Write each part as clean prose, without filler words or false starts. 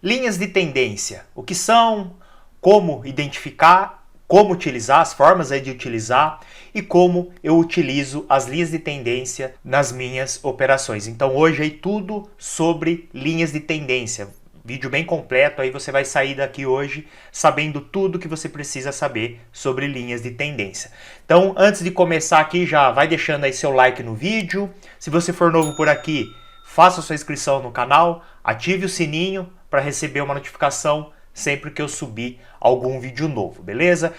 Linhas de tendência, o que são, como identificar, como utilizar, as formas de utilizar e como eu utilizo as linhas de tendência nas minhas operações. Então hoje aí tudo sobre linhas de tendência. Vídeo bem completo, aí você vai sair daqui hoje sabendo tudo que você precisa saber sobre linhas de tendência. Então antes de começar aqui, já vai deixando aí seu like no vídeo. Se você for novo por aqui, faça sua inscrição no canal, ative o sininho para receber uma notificação sempre que eu subir algum vídeo novo, beleza?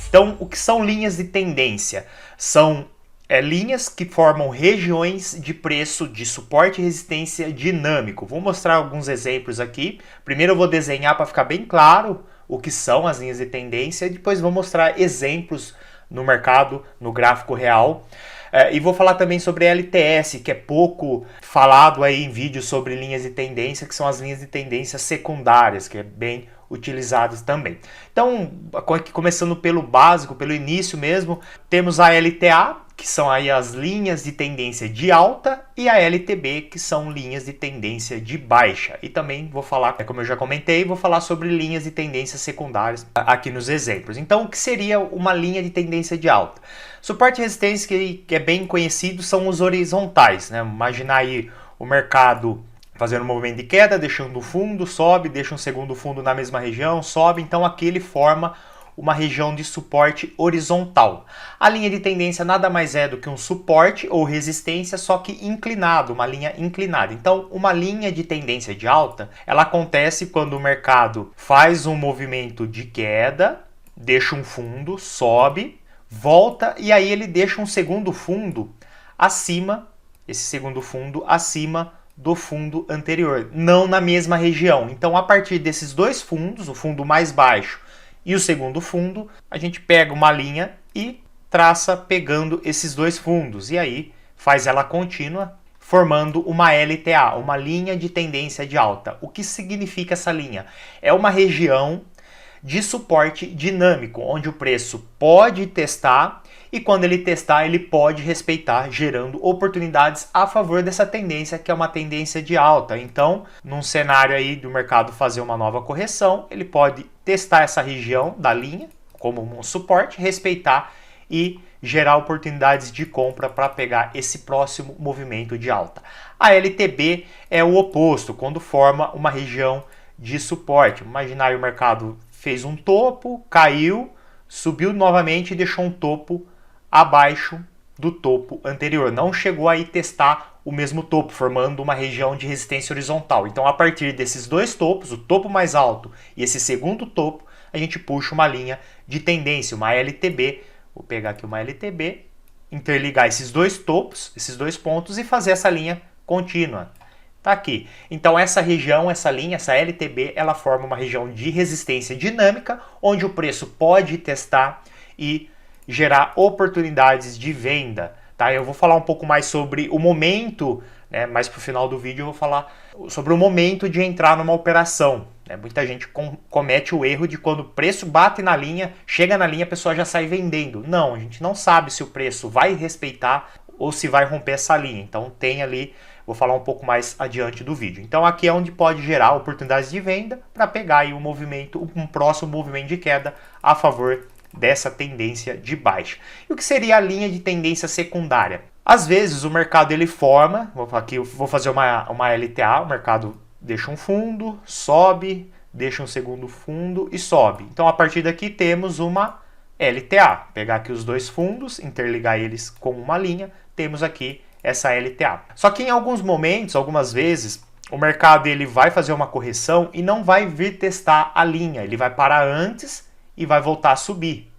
Então, o que são linhas de tendência? São linhas que formam regiões de preço de suporte e resistência dinâmico. Vou mostrar alguns exemplos aqui. Primeiro eu vou desenhar para ficar bem claro o que são as linhas de tendência e depois vou mostrar exemplos no mercado, no gráfico real. E vou falar também sobre LTS, que é pouco falado aí em vídeos sobre linhas de tendência, que são as linhas de tendência secundárias, que é bem utilizadas também. Então, começando pelo básico, pelo início mesmo, temos a LTA, que são aí as linhas de tendência de alta, e a LTB, que são linhas de tendência de baixa. E também vou falar, como eu já comentei, vou falar sobre linhas de tendência secundárias aqui nos exemplos. Então, o que seria uma linha de tendência de alta? Suporte e resistência, que é bem conhecido, são os horizontais, né? Imaginar aí o mercado fazendo um movimento de queda, deixando o fundo, sobe, deixa um segundo fundo na mesma região, sobe, então aqui ele forma uma região de suporte horizontal. A linha de tendência nada mais é do que um suporte ou resistência, só que inclinado, uma linha inclinada. Então, uma linha de tendência de alta, ela acontece quando o mercado faz um movimento de queda, deixa um fundo, sobe, volta e aí ele deixa um segundo fundo acima, esse segundo fundo acima do fundo anterior, não na mesma região. Então, a partir desses dois fundos, o fundo mais baixo e o segundo fundo, a gente pega uma linha e traça pegando esses dois fundos. E aí faz ela contínua, formando uma LTA, uma linha de tendência de alta. O que significa essa linha? É uma região de suporte dinâmico, onde o preço pode testar e quando ele testar, ele pode respeitar, gerando oportunidades a favor dessa tendência, que é uma tendência de alta. Então, num cenário aí do mercado fazer uma nova correção, ele pode testar essa região da linha como um suporte, respeitar e gerar oportunidades de compra para pegar esse próximo movimento de alta. A LTB é o oposto, quando forma uma região de suporte. Imaginar aí o mercado fez um topo, caiu, subiu novamente e deixou um topo abaixo do topo anterior. Não chegou aí testar o mesmo topo, formando uma região de resistência horizontal. Então, a partir desses dois topos, o topo mais alto e esse segundo topo, a gente puxa uma linha de tendência, uma LTB. Vou pegar aqui uma LTB, interligar esses dois topos, esses dois pontos e fazer essa linha contínua. Tá aqui. Então essa região, essa linha, essa LTB, ela forma uma região de resistência dinâmica, onde o preço pode testar e gerar oportunidades de venda. Tá? Eu vou falar um pouco mais sobre o momento, né? Mais para o final do vídeo eu vou falar sobre o momento de entrar numa operação. Né? Muita gente comete o erro de quando o preço bate na linha, chega na linha, a pessoa já sai vendendo. Não, a gente não sabe se o preço vai respeitar ou se vai romper essa linha. Então tem ali, vou falar um pouco mais adiante do vídeo. Então aqui é onde pode gerar oportunidades de venda para pegar aí um próximo movimento de queda a favor dessa tendência de baixa. E o que seria a linha de tendência secundária? Às vezes o mercado ele forma, aqui eu vou fazer uma LTA, o mercado deixa um fundo, sobe, deixa um segundo fundo e sobe. Então a partir daqui temos uma LTA. Pegar aqui os dois fundos, interligar eles com uma linha, temos aqui essa LTA. Só que em alguns momentos, algumas vezes, o mercado ele vai fazer uma correção e não vai vir testar a linha. Ele vai parar antes e vai voltar a subir.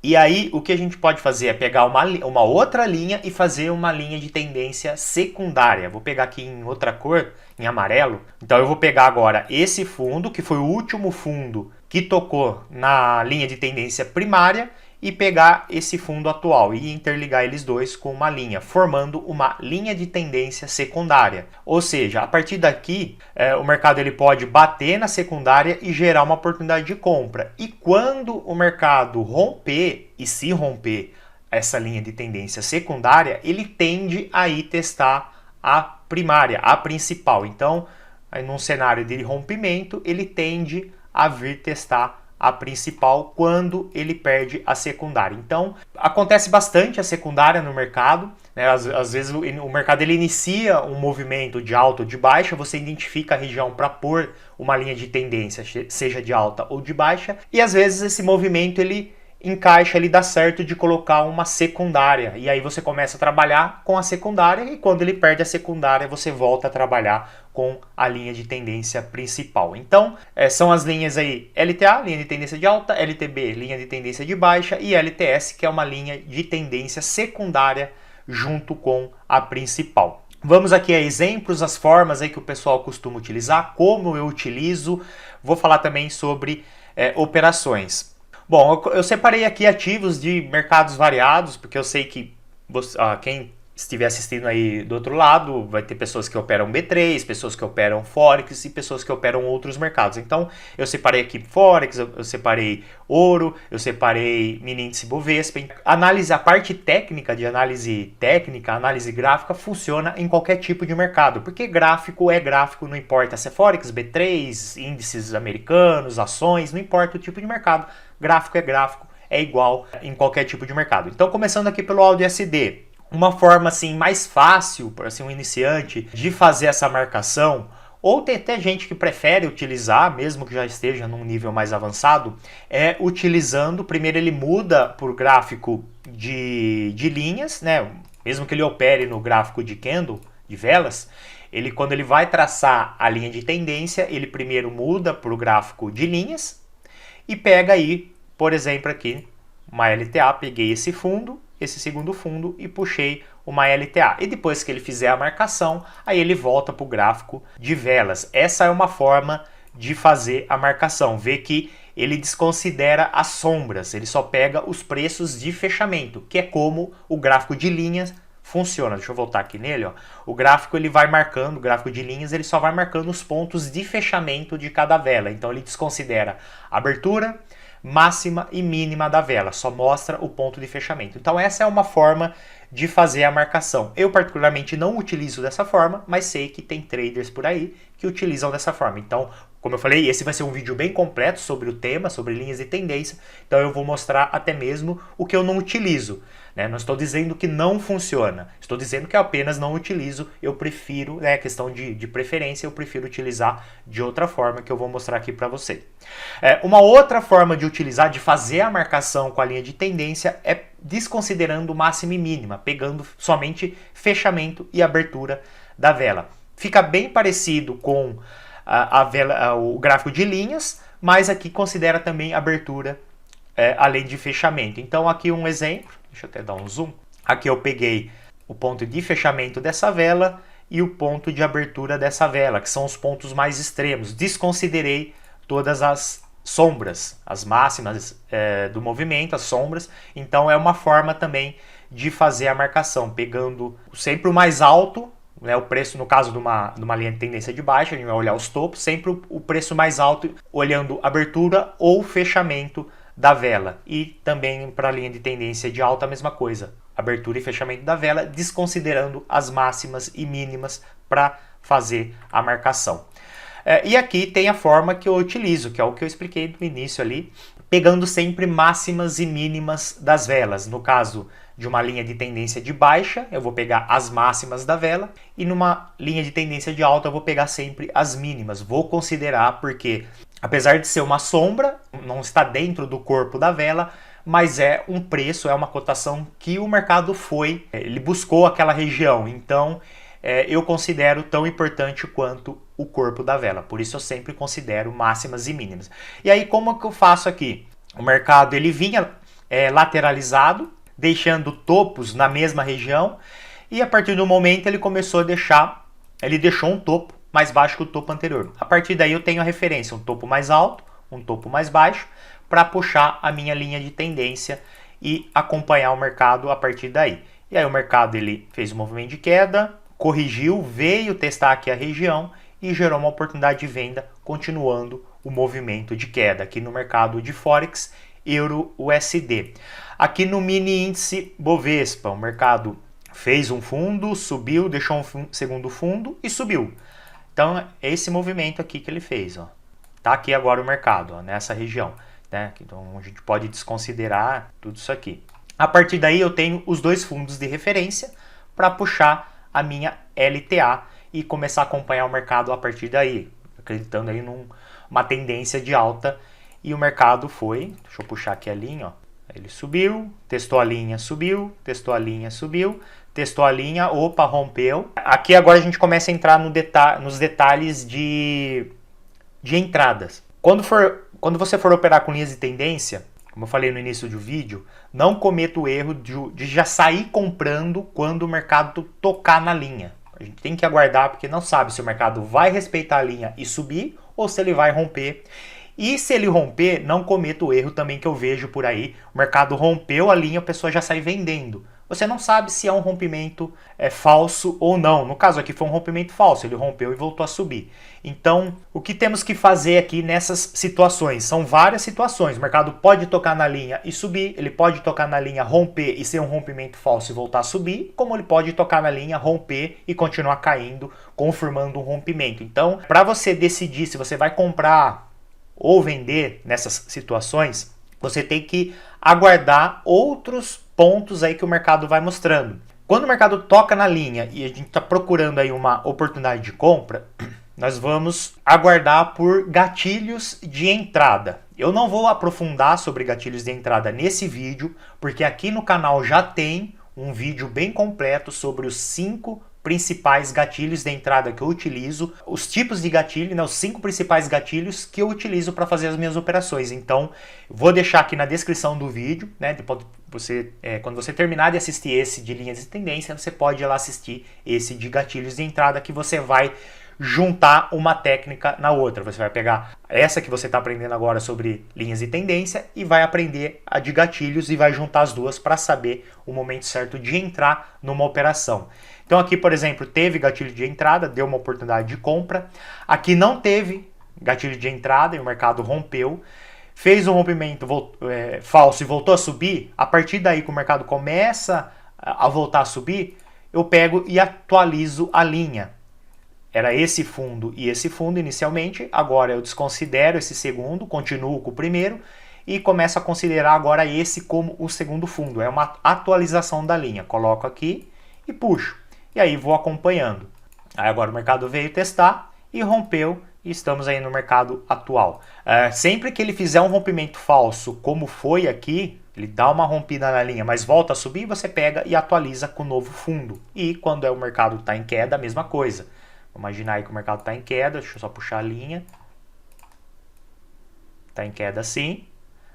E aí o que a gente pode fazer é pegar uma outra linha e fazer uma linha de tendência secundária. Vou pegar aqui em outra cor, em amarelo. Então eu vou pegar agora esse fundo, que foi o último fundo que tocou na linha de tendência primária, e pegar esse fundo atual e interligar eles dois com uma linha, formando uma linha de tendência secundária. Ou seja, a partir daqui, o mercado ele pode bater na secundária e gerar uma oportunidade de compra. E quando o mercado romper, e se romper essa linha de tendência secundária, ele tende a ir testar a primária, a principal. Então, aí, num cenário de rompimento, ele tende a vir testar a principal quando ele perde a secundária. Então, acontece bastante a secundária no mercado, né? Às vezes o mercado ele inicia um movimento de alta ou de baixa, você identifica a região para pôr uma linha de tendência, seja de alta ou de baixa, e às vezes esse movimento ele encaixa, ele dá certo de colocar uma secundária, e aí você começa a trabalhar com a secundária, e quando ele perde a secundária, você volta a trabalhar com a linha de tendência principal. Então, são as linhas aí LTA, linha de tendência de alta, LTB, linha de tendência de baixa, e LTS, que é uma linha de tendência secundária junto com a principal. Vamos aqui a exemplos, as formas aí que o pessoal costuma utilizar, como eu utilizo, vou falar também sobre operações. Bom, eu separei aqui ativos de mercados variados, porque eu sei que quem estiver assistindo aí do outro lado, vai ter pessoas que operam B3, pessoas que operam Forex e pessoas que operam outros mercados. Então, eu separei aqui Forex, eu separei ouro, eu separei mini índice Bovespa. A parte técnica de análise técnica, análise gráfica, funciona em qualquer tipo de mercado, porque gráfico é gráfico, não importa se é Forex, B3, índices americanos, ações, não importa o tipo de mercado, gráfico, é igual em qualquer tipo de mercado. Então, começando aqui pelo AUD-USD, uma forma assim mais fácil para assim, um iniciante de fazer essa marcação, ou tem até gente que prefere utilizar, mesmo que já esteja num nível mais avançado, é utilizando, primeiro ele muda por gráfico de linhas, né? Mesmo que ele opere no gráfico de candle, de velas, quando ele vai traçar a linha de tendência, ele primeiro muda para o gráfico de linhas e pega aí, por exemplo aqui, uma LTA, peguei esse fundo, esse segundo fundo e puxei uma LTA. E depois que ele fizer a marcação, aí ele volta para o gráfico de velas. Essa é uma forma de fazer a marcação. Vê que ele desconsidera as sombras, ele só pega os preços de fechamento, que é como o gráfico de linhas funciona. Deixa eu voltar aqui nele, ó. O gráfico ele vai marcando, o gráfico de linhas ele só vai marcando os pontos de fechamento de cada vela. Então ele desconsidera abertura, máxima e mínima da vela, só mostra o ponto de fechamento. Então essa é uma forma de fazer a marcação. Eu particularmente não utilizo dessa forma, mas sei que tem traders por aí que utilizam dessa forma. Então, como eu falei, esse vai ser um vídeo bem completo sobre o tema, sobre linhas de tendência, então eu vou mostrar até mesmo o que eu não utilizo. Né? Não estou dizendo que não funciona, estou dizendo que eu apenas não utilizo, eu prefiro, né, questão de preferência, eu prefiro utilizar de outra forma que eu vou mostrar aqui para você. Uma outra forma de utilizar, de fazer a marcação com a linha de tendência é desconsiderando máxima e mínima, pegando somente fechamento e abertura da vela. Fica bem parecido com o gráfico de linhas, mas aqui considera também abertura além de fechamento. Então aqui um exemplo, deixa eu até dar um zoom. Aqui eu peguei o ponto de fechamento dessa vela e o ponto de abertura dessa vela, que são os pontos mais extremos. Desconsiderei todas as sombras, as máximas do movimento, as sombras. Então é uma forma também de fazer a marcação, pegando sempre o mais alto, né, o preço, no caso de uma linha de tendência de baixa, a gente vai olhar os topos, sempre o preço mais alto, olhando abertura ou fechamento da vela. E também para a linha de tendência de alta a mesma coisa, abertura e fechamento da vela, desconsiderando as máximas e mínimas para fazer a marcação. E aqui tem a forma que eu utilizo, que é o que eu expliquei no início ali, pegando sempre máximas e mínimas das velas. No caso de uma linha de tendência de baixa, eu vou pegar as máximas da vela, e numa linha de tendência de alta eu vou pegar sempre as mínimas. Vou considerar porque, apesar de ser uma sombra, não está dentro do corpo da vela, mas é um preço, é uma cotação que o mercado ele buscou aquela região, então eu considero tão importante quanto o corpo da vela, por isso eu sempre considero máximas e mínimas. E aí como que eu faço aqui? O mercado ele vinha lateralizado, deixando topos na mesma região, e a partir do momento ele começou a ele deixou um topo mais baixo que o topo anterior. A partir daí eu tenho a referência, um topo mais alto, um topo mais baixo, para puxar a minha linha de tendência e acompanhar o mercado a partir daí. E aí o mercado ele fez um movimento de queda, corrigiu, veio testar aqui a região e gerou uma oportunidade de venda, continuando o movimento de queda aqui no mercado de Forex, Euro USD. Aqui no mini índice Bovespa, o mercado fez um fundo, subiu, deixou um segundo fundo e subiu. Então é esse movimento aqui que ele fez, ó. Tá aqui agora o mercado, ó, nessa região, né? Então a gente pode desconsiderar tudo isso aqui. A partir daí eu tenho os dois fundos de referência para puxar a minha LTA e começar a acompanhar o mercado a partir daí, acreditando aí numa tendência de alta. E o mercado foi, deixa eu puxar aqui a linha, ó. Ele subiu, testou a linha, subiu, testou a linha, subiu, testou a linha, opa, rompeu. Aqui agora a gente começa a entrar nos detalhes de entradas. Quando você for operar com linhas de tendência, como eu falei no início do vídeo, não cometa o erro de já sair comprando quando o mercado tocar na linha. A gente tem que aguardar porque não sabe se o mercado vai respeitar a linha e subir ou se ele vai romper. E se ele romper, não cometa o erro também que eu vejo por aí. O mercado rompeu a linha, a pessoa já sai vendendo. Você não sabe se é um rompimento falso ou não. No caso aqui foi um rompimento falso, ele rompeu e voltou a subir. Então, o que temos que fazer aqui nessas situações? São várias situações. O mercado pode tocar na linha e subir, ele pode tocar na linha, romper e ser um rompimento falso e voltar a subir, como ele pode tocar na linha, romper e continuar caindo, confirmando um rompimento. Então, para você decidir se você vai comprar ou vender nessas situações, você tem que aguardar outros pontos aí que o mercado vai mostrando. Quando o mercado toca na linha e a gente está procurando aí uma oportunidade de compra, nós vamos aguardar por gatilhos de entrada. Eu não vou aprofundar sobre gatilhos de entrada nesse vídeo, porque aqui no canal já tem um vídeo bem completo sobre os 5 principais gatilhos de entrada que eu utilizo, os tipos de gatilho, né, os 5 principais gatilhos que eu utilizo para fazer as minhas operações. Então, vou deixar aqui na descrição do vídeo, né, quando você terminar de assistir esse de linhas de tendência, você pode ir lá assistir esse de gatilhos de entrada, que você vai juntar uma técnica na outra. Você vai pegar essa que você está aprendendo agora sobre linhas de tendência e vai aprender a de gatilhos e vai juntar as duas para saber o momento certo de entrar numa operação. Então aqui, por exemplo, teve gatilho de entrada, deu uma oportunidade de compra. Aqui não teve gatilho de entrada e o mercado rompeu. Fez um rompimento falso e voltou a subir. A partir daí que o mercado começa a voltar a subir, eu pego e atualizo a linha. Era esse fundo e esse fundo inicialmente, agora eu desconsidero esse segundo, continuo com o primeiro e começo a considerar agora esse como o segundo fundo. É uma atualização da linha. Coloco aqui e puxo. E aí vou acompanhando. Aí agora o mercado veio testar e rompeu e estamos aí no mercado atual. Sempre que ele fizer um rompimento falso, como foi aqui, ele dá uma rompida na linha, mas volta a subir, você pega e atualiza com o novo fundo. E quando o mercado está em queda, a mesma coisa. Vamos imaginar aí que o mercado está em queda, deixa eu só puxar a linha. Está em queda assim.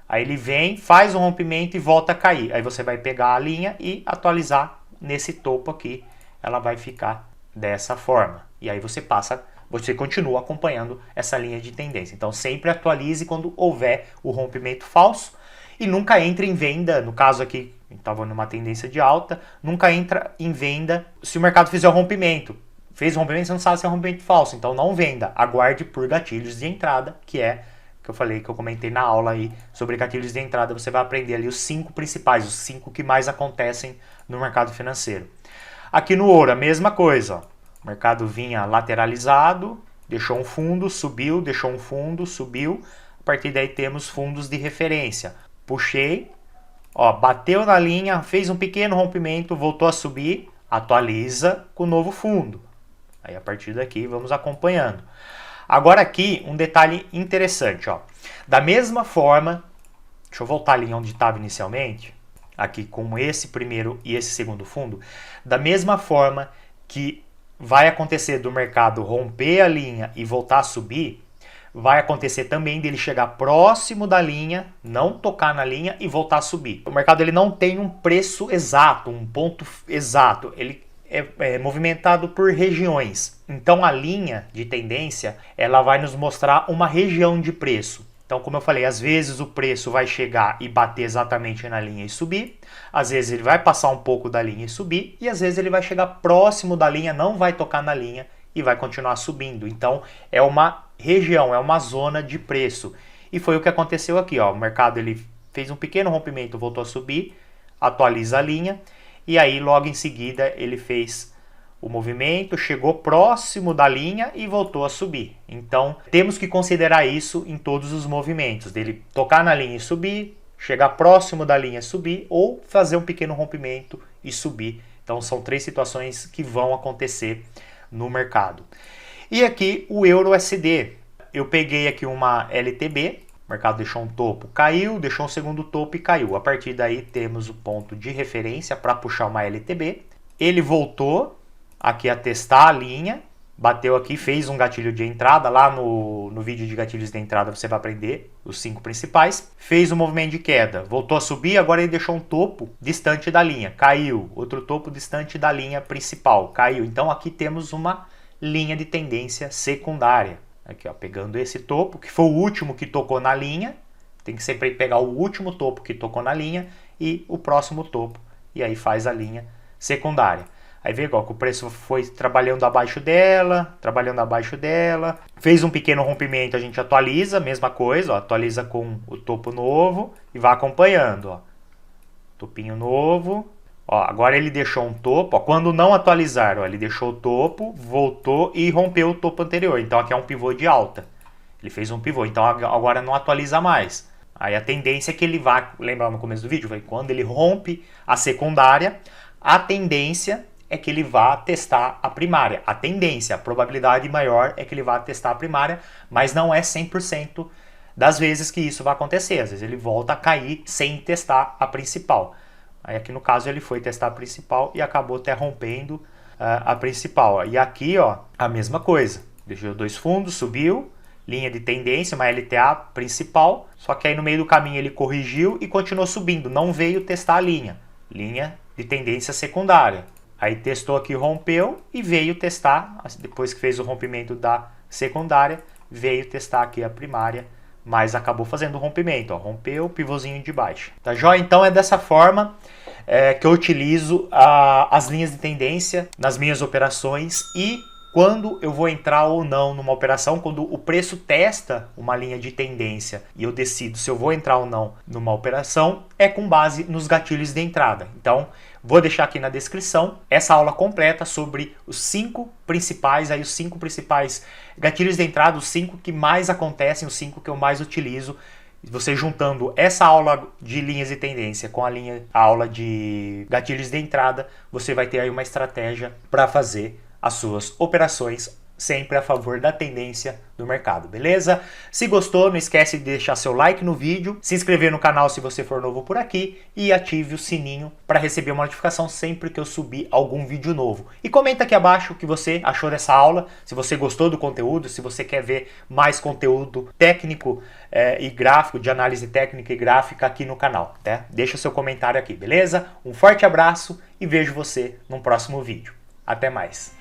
Aí ele vem, faz um rompimento e volta a cair. Aí você vai pegar a linha e atualizar nesse topo aqui. Ela vai ficar dessa forma. E aí você continua acompanhando essa linha de tendência. Então sempre atualize quando houver o rompimento falso e nunca entre em venda. No caso aqui, estava numa tendência de alta, nunca entra em venda se o mercado fizer o rompimento. Fez o rompimento, você não sabe se é um rompimento falso, então não venda. Aguarde por gatilhos de entrada, que eu falei, que eu comentei na aula aí sobre gatilhos de entrada. Você vai aprender ali os 5 principais, os 5 que mais acontecem no mercado financeiro. Aqui no ouro, a mesma coisa. Ó. O mercado vinha lateralizado, deixou um fundo, subiu, deixou um fundo, subiu. A partir daí temos fundos de referência. Puxei, ó, bateu na linha, fez um pequeno rompimento, voltou a subir, atualiza com o novo fundo. Aí a partir daqui vamos acompanhando. Agora aqui um detalhe interessante. Ó. Da mesma forma, deixa eu voltar ali onde estava inicialmente. Aqui com esse primeiro e esse segundo fundo, da mesma forma que vai acontecer do mercado romper a linha e voltar a subir, vai acontecer também dele chegar próximo da linha, não tocar na linha e voltar a subir. O mercado ele não tem um preço exato, um ponto exato, ele é movimentado por regiões. Então a linha de tendência ela vai nos mostrar uma região de preço. Então, como eu falei, às vezes o preço vai chegar e bater exatamente na linha e subir, às vezes ele vai passar um pouco da linha e subir, e às vezes ele vai chegar próximo da linha, não vai tocar na linha e vai continuar subindo. Então, é uma região, é uma zona de preço. E foi o que aconteceu aqui, ó. O mercado ele fez um pequeno rompimento, voltou a subir, atualiza a linha, e aí logo em seguida ele fez o movimento, chegou próximo da linha e voltou a subir. Então temos que considerar isso em todos os movimentos, dele tocar na linha e subir, chegar próximo da linha e subir, ou fazer um pequeno rompimento e subir. Então são 3 situações que vão acontecer no mercado. E aqui o EURUSD, eu peguei aqui uma LTB, o mercado deixou um topo, caiu, deixou um segundo topo e caiu. A partir daí temos o ponto de referência para puxar uma LTB. Ele voltou aqui a testar a linha, bateu aqui, fez um gatilho de entrada, lá no vídeo de gatilhos de entrada você vai aprender os 5 principais. Fez um movimento de queda, voltou a subir, agora ele deixou um topo distante da linha, caiu. Outro topo distante da linha principal, caiu. Então aqui temos uma linha de tendência secundária. Aqui, ó, pegando esse topo, que foi o último que tocou na linha, tem que sempre pegar o último topo que tocou na linha e o próximo topo, e aí faz a linha secundária. Aí vê igual que o preço foi trabalhando abaixo dela, fez um pequeno rompimento, a gente atualiza, mesma coisa, ó, atualiza com o topo novo e vai acompanhando, ó. Topinho novo. Ó, agora ele deixou um topo, ó, quando não atualizar, ó, ele deixou o topo, voltou e rompeu o topo anterior. Então aqui é um pivô de alta. Ele fez um pivô, então agora não atualiza mais. Aí a tendência é que ele vá, lembra no começo do vídeo, quando ele rompe a secundária, a tendência é que ele vá testar a primária. A tendência, a probabilidade maior é que ele vá testar a primária, mas não é 100% das vezes que isso vai acontecer. Às vezes ele volta a cair sem testar a principal. Aí aqui no caso ele foi testar a principal e acabou até rompendo a principal. E aqui, ó, a mesma coisa. Deixou 2 fundos, subiu, linha de tendência, uma LTA principal. Só que aí no meio do caminho ele corrigiu e continuou subindo. Não veio testar a linha de tendência secundária. Aí testou aqui, rompeu e veio testar, depois que fez o rompimento da secundária, veio testar aqui a primária, mas acabou fazendo o rompimento, ó, rompeu o pivôzinho de baixo. Tá joia? Então é dessa forma que eu utilizo as linhas de tendência nas minhas operações e quando eu vou entrar ou não numa operação, quando o preço testa uma linha de tendência e eu decido se eu vou entrar ou não numa operação, é com base nos gatilhos de entrada. Então, vou deixar aqui na descrição essa aula completa sobre os 5 principais gatilhos de entrada, os 5 que mais acontecem, os 5 que eu mais utilizo. Você juntando essa aula de linhas de tendência com a aula de gatilhos de entrada, você vai ter aí uma estratégia para fazer as suas operações sempre a favor da tendência do mercado, beleza? Se gostou, não esquece de deixar seu like no vídeo, se inscrever no canal se você for novo por aqui e ative o sininho para receber uma notificação sempre que eu subir algum vídeo novo. E comenta aqui abaixo o que você achou dessa aula, se você gostou do conteúdo, se você quer ver mais conteúdo técnico e gráfico, de análise técnica e gráfica aqui no canal, tá? Deixa seu comentário aqui, beleza? Um forte abraço e vejo você num próximo vídeo. Até mais!